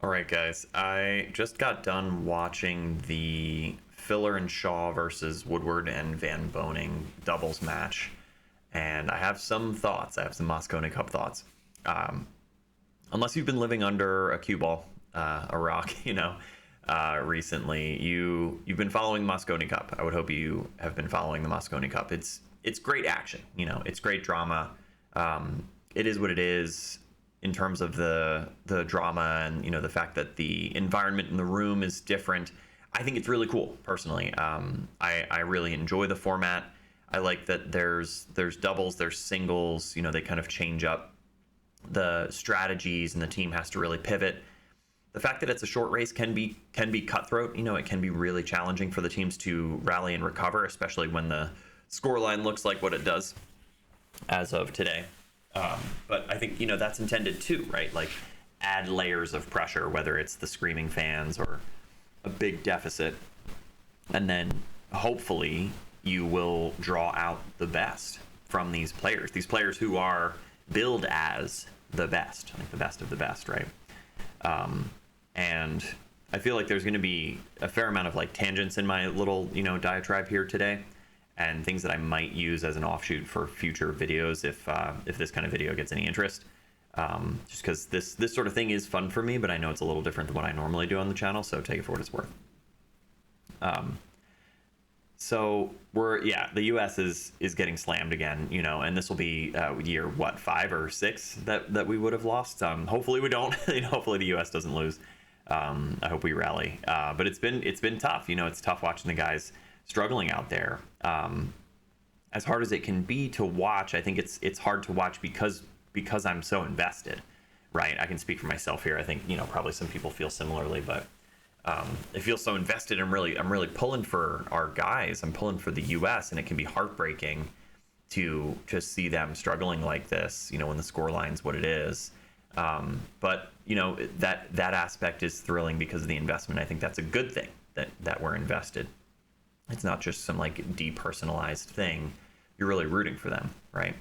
All right, guys. I just got done watching the Filler and Shaw versus Woodward and Van Boning doubles match, and I have some thoughts. I have some Mosconi Cup thoughts. Um, Unless you've been living under a cue ball, a rock, recently, you've been following Mosconi Cup. I would hope you have been following the Mosconi Cup. It's great action. It's great drama. It is what it is in terms of the drama and the fact that the environment in the room is different. I think it's really cool personally. I really enjoy the format. I like that there's doubles, there's singles. They kind of change up the strategies and the team has to really pivot. The fact that it's a short race can be cutthroat. It can be really challenging for the teams to rally and recover, especially when the scoreline looks like what it does as of today. But I think that's intended too, right? Like add layers of pressure, whether it's the screaming fans or a big deficit, and then hopefully you will draw out the best from these players who are billed as the best, like the best of the best, right? And I feel like there's going to be a fair amount of like tangents in my little diatribe here today, and things that I might use as an offshoot for future videos if this kind of video gets any interest. Just because this sort of thing is fun for me, but I know it's a little different than what I normally do on the channel, so take it for what it's worth. So the U.S. is getting slammed again, and this will be year 5 or 6 that we would have lost. Hopefully we don't. Hopefully the U.S. doesn't lose. I hope we rally. But it's been tough. It's tough watching the guys struggling out there. As hard as it can be to watch, I think it's hard to watch because I'm so invested, right? I can speak for myself here. I think probably some people feel similarly, but I feel so invested. I'm really pulling for our guys. I'm pulling for the U.S. and it can be heartbreaking to just see them struggling like this. When the score line's what it is. But that aspect is thrilling because of the investment. I think that's a good thing that we're invested. It's not just some like depersonalized thing. You're really rooting for them, right?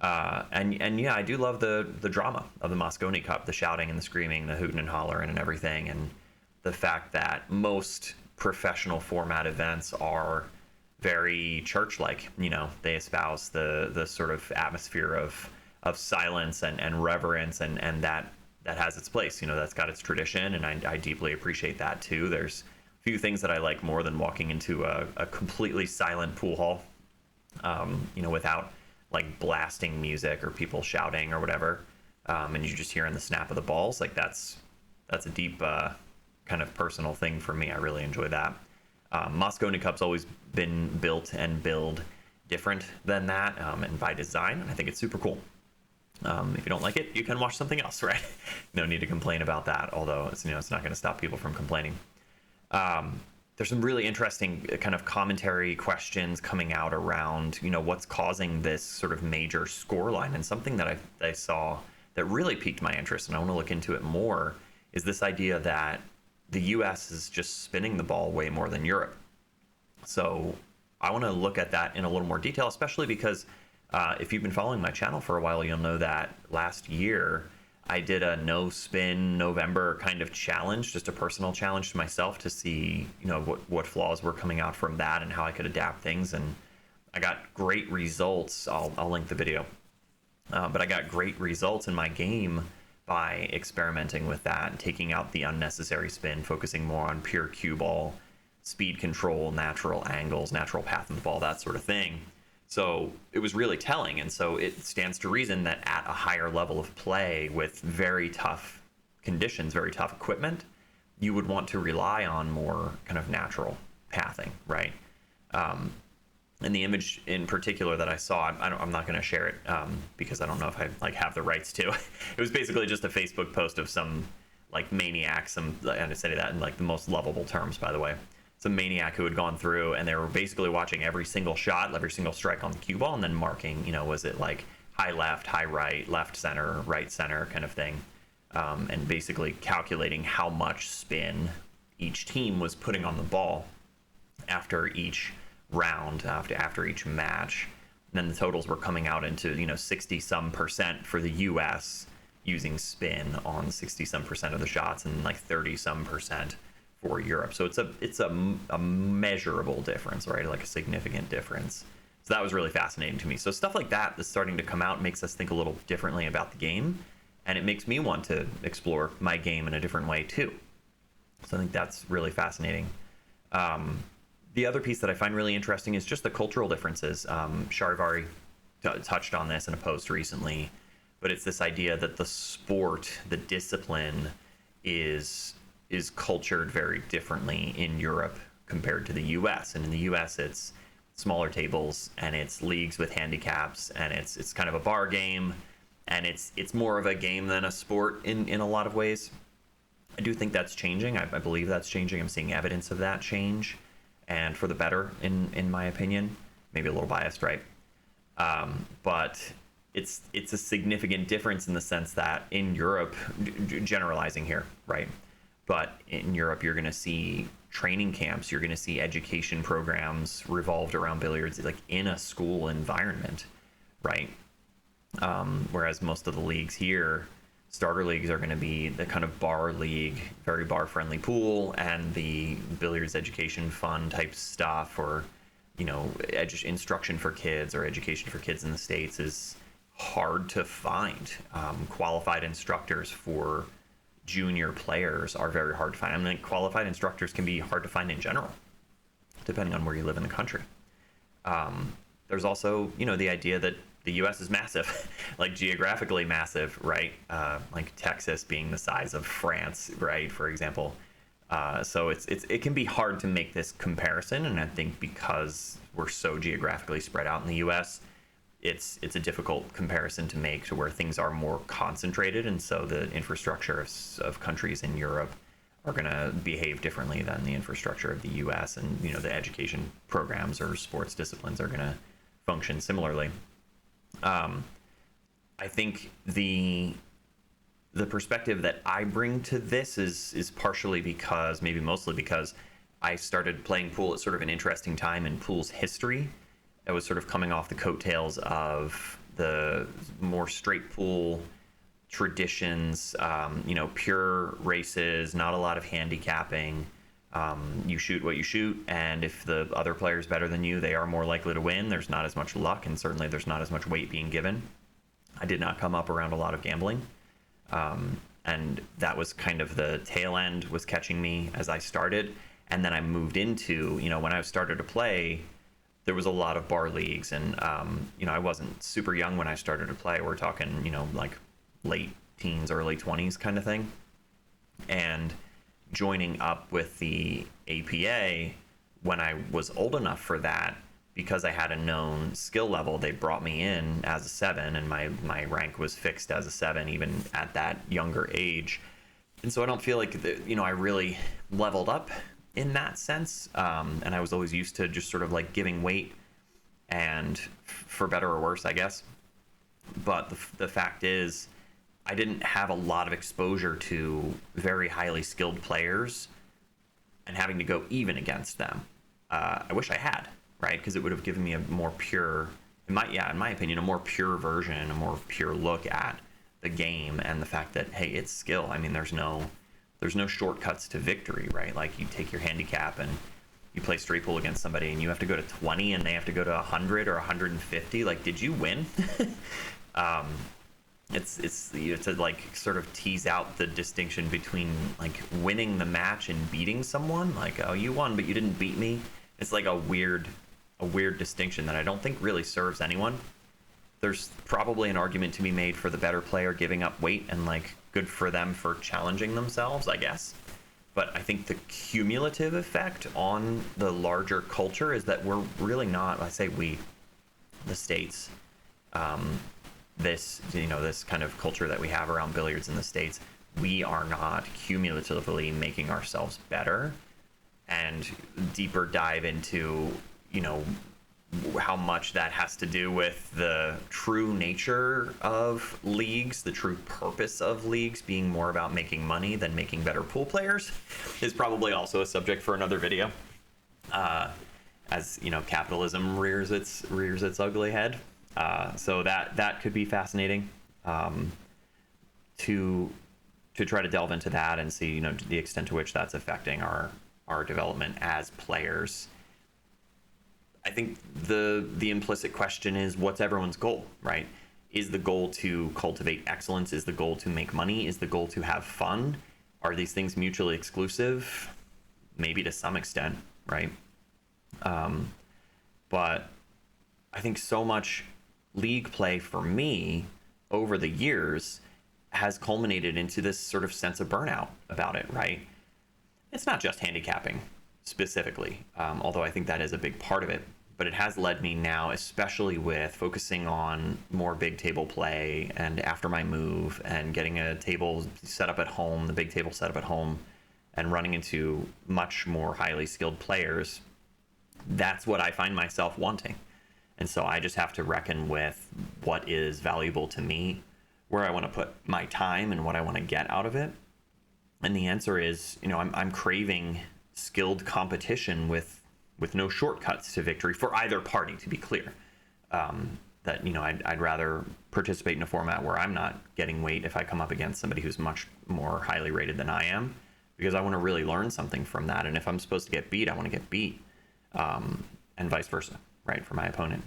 And yeah, I do love the drama of the Mosconi Cup, the shouting and the screaming, the hooting and hollering and everything, and the fact that most professional format events are very church-like. They espouse the sort of atmosphere of silence and reverence, and that has its place. That's got its tradition, and I deeply appreciate that too. There's few things that I like more than walking into a completely silent pool hall, without like blasting music or people shouting or whatever, and you just hearing the snap of the balls. Like that's a deep kind of personal thing for me. I really enjoy that. Mosconi Cup's always been built and billed different than that, and by design, and I think it's super cool. If you don't like it, you can watch something else, right? No need to complain about that, although it's not going to stop people from complaining. There's some really interesting kind of commentary questions coming out around, what's causing this sort of major scoreline. And something that I saw that really piqued my interest, and I want to look into it more, is this idea that the U.S. is just spinning the ball way more than Europe. So I want to look at that in a little more detail, especially because if you've been following my channel for a while, you'll know that last year I did a no spin November kind of challenge, just a personal challenge to myself to see, what flaws were coming out from that and how I could adapt things. And I got great results. I'll link the video. But I got great results in my game by experimenting with that and taking out the unnecessary spin, focusing more on pure cue ball, speed control, natural angles, natural path of the ball, that sort of thing. So it was really telling, and so it stands to reason that at a higher level of play with very tough conditions, very tough equipment, you would want to rely on more kind of natural pathing, right? And the image in particular that I saw, I'm not going to share it because I don't know if I have the rights to. It was basically just a Facebook post of some like maniac, and I say that in like the most lovable terms, by the way. Some maniac who had gone through and they were basically watching every single shot, every single strike on the cue ball, and then marking, was it like high left, high right, left center, right center kind of thing, and basically calculating how much spin each team was putting on the ball after each round, after each match. And then the totals were coming out into 60 some percent for the US, using spin on 60 some percent of the shots and like 30 some percent for Europe. So it's a measurable difference, right? Like a significant difference. So that was really fascinating to me. So stuff like that that's starting to come out makes us think a little differently about the game, and it makes me want to explore my game in a different way too. So I think that's really fascinating. The other piece that I find really interesting is just the cultural differences. Charivari touched on this in a post recently, but it's this idea that the sport, the discipline, is cultured very differently in Europe compared to the U.S. And in the U.S., it's smaller tables and it's leagues with handicaps, and it's kind of a bar game, and it's more of a game than a sport in a lot of ways. I do think that's changing. I believe that's changing. I'm seeing evidence of that change, and for the better, in my opinion. Maybe a little biased, right? But it's a significant difference in the sense that in Europe, generalizing here, right? But in Europe, you're going to see training camps, you're going to see education programs revolved around billiards, like in a school environment, right? Whereas most of the leagues here, starter leagues, are going to be the kind of bar league, very bar friendly pool, and the billiards education fund type stuff, or instruction for kids or education for kids in the States is hard to find. Qualified instructors for junior players are very hard to find. I mean, qualified instructors can be hard to find in general, depending on where you live in the country. There's also, the idea that the U.S. is massive, like geographically massive, right? Like Texas being the size of France, right? For example. So it can be hard to make this comparison, and I think because we're so geographically spread out in the U.S., it's a difficult comparison to make to where things are more concentrated, and so the infrastructure of countries in Europe are going to behave differently than the infrastructure of the U.S., and the education programs or sports disciplines are going to function similarly. I think the perspective that I bring to this is partially because, maybe mostly because, I started playing pool at sort of an interesting time in pool's history. I was sort of coming off the coattails of the more straight pool traditions, pure races, not a lot of handicapping. You shoot what you shoot, and if the other player's better than you, they are more likely to win. There's not as much luck, and certainly there's not as much weight being given. I did not come up around a lot of gambling. And that was kind of the tail end was catching me as I started. And then I moved into, when I started to play, there was a lot of bar leagues, and, I wasn't super young when I started to play. We're talking, like late teens, early 20s kind of thing. And joining up with the APA when I was old enough for that, because I had a known skill level, they brought me in as a 7, and my rank was fixed as a 7 even at that younger age. And so I don't feel like I really leveled up in that sense, and I was always used to just sort of like giving weight, and for better or worse, I guess. But the fact is, I didn't have a lot of exposure to very highly skilled players and having to go even against them. I wish I had, right? Because it would have given me a more pure, in my opinion, a more pure version, a more pure look at the game, and the fact that, hey, it's skill. I mean, there's no shortcuts to victory, right? Like, you take your handicap and you play straight pool against somebody, and you have to go to 20 and they have to go to 100 or 150. Like, did you win? It's to like sort of tease out the distinction between like winning the match and beating someone. Like, oh, you won, but you didn't beat me. It's like a weird distinction that I don't think really serves anyone. There's probably an argument to be made for the better player giving up weight, and like good for them for challenging themselves, I guess. But I think the cumulative effect on the larger culture is that we're really not, I say we, the States, this kind of culture that we have around billiards in the States, we are not cumulatively making ourselves better. And deeper dive into, how much that has to do with the true nature of leagues, the true purpose of leagues being more about making money than making better pool players, is probably also a subject for another video. As capitalism rears its ugly head. So that could be fascinating to try to delve into that and see, you know, the extent to which that's affecting our development as players. I think the implicit question is, what's everyone's goal, right? Is the goal to cultivate excellence? Is the goal to make money? Is the goal to have fun? Are these things mutually exclusive? Maybe to some extent, right? But I think so much league play for me over the years has culminated into this sort of sense of burnout about it, right? It's not just handicapping specifically, although I think that is a big part of it, but it has led me now, especially with focusing on more big table play and after my move and getting a table set up at home, the big table set up at home, and running into much more highly skilled players. That's what I find myself wanting. And so I just have to reckon with what is valuable to me, where I want to put my time and what I want to get out of it. And the answer is, you know, I'm craving skilled competition with no shortcuts to victory for either party, to be clear. That, you know, I'd rather participate in a format where I'm not getting weight if I come up against somebody who's much more highly rated than I am, because I want to really learn something from that. And if I'm supposed to get beat, I want to get beat, and vice versa, right, for my opponent.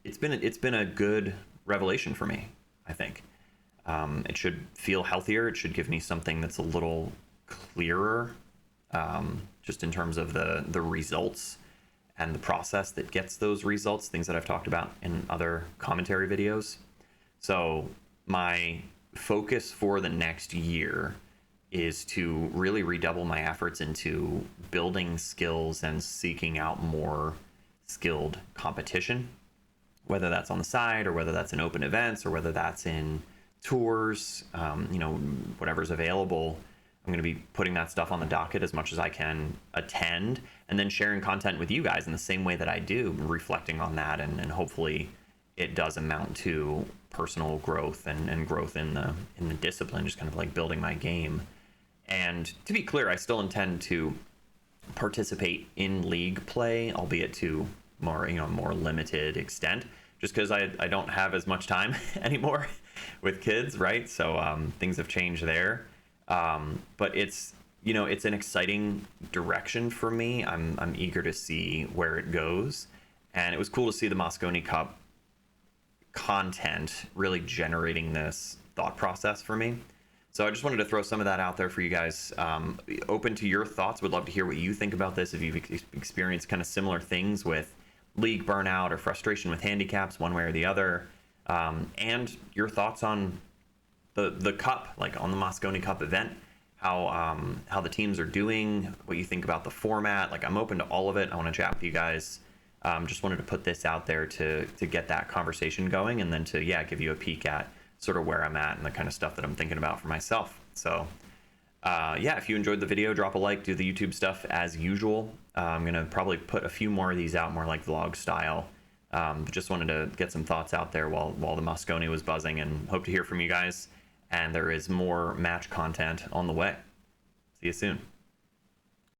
It's been a good revelation for me, I think. It should feel healthier. It should give me something that's a little clearer, just in terms of the results and the process that gets those results, things that I've talked about in other commentary videos. So my focus for the next year is to really redouble my efforts into building skills and seeking out more skilled competition, whether that's on the side or whether that's in open events or whether that's in tours, you know, whatever's available. I'm going to be putting that stuff on the docket as much as I can attend, and then sharing content with you guys in the same way that I do, reflecting on that, and hopefully it does amount to personal growth and growth in the discipline, just kind of like building my game. And to be clear, I still intend to participate in league play, albeit to more limited extent, just because I don't have as much time anymore with kids, right? So things have changed there. But it's an exciting direction for me. I'm eager to see where it goes. And it was cool to see the Mosconi Cup content really generating this thought process for me. So I just wanted to throw some of that out there for you guys. Open to your thoughts. Would love to hear what you think about this. If you've experienced kind of similar things with league burnout or frustration with handicaps, one way or the other, and your thoughts on the cup, like on the Mosconi Cup event, how the teams are doing, what you think about the format. Like, I'm open to all of it. I want to chat with you guys. Just wanted to put this out there to get that conversation going, and then to give you a peek at sort of where I'm at and the kind of stuff that I'm thinking about for myself. So if you enjoyed the video, drop a like, do the YouTube stuff as usual. I'm gonna probably put a few more of these out, more like vlog style. Just wanted to get some thoughts out there while the Mosconi was buzzing, and hope to hear from you guys. And there is more match content on the way. See you soon.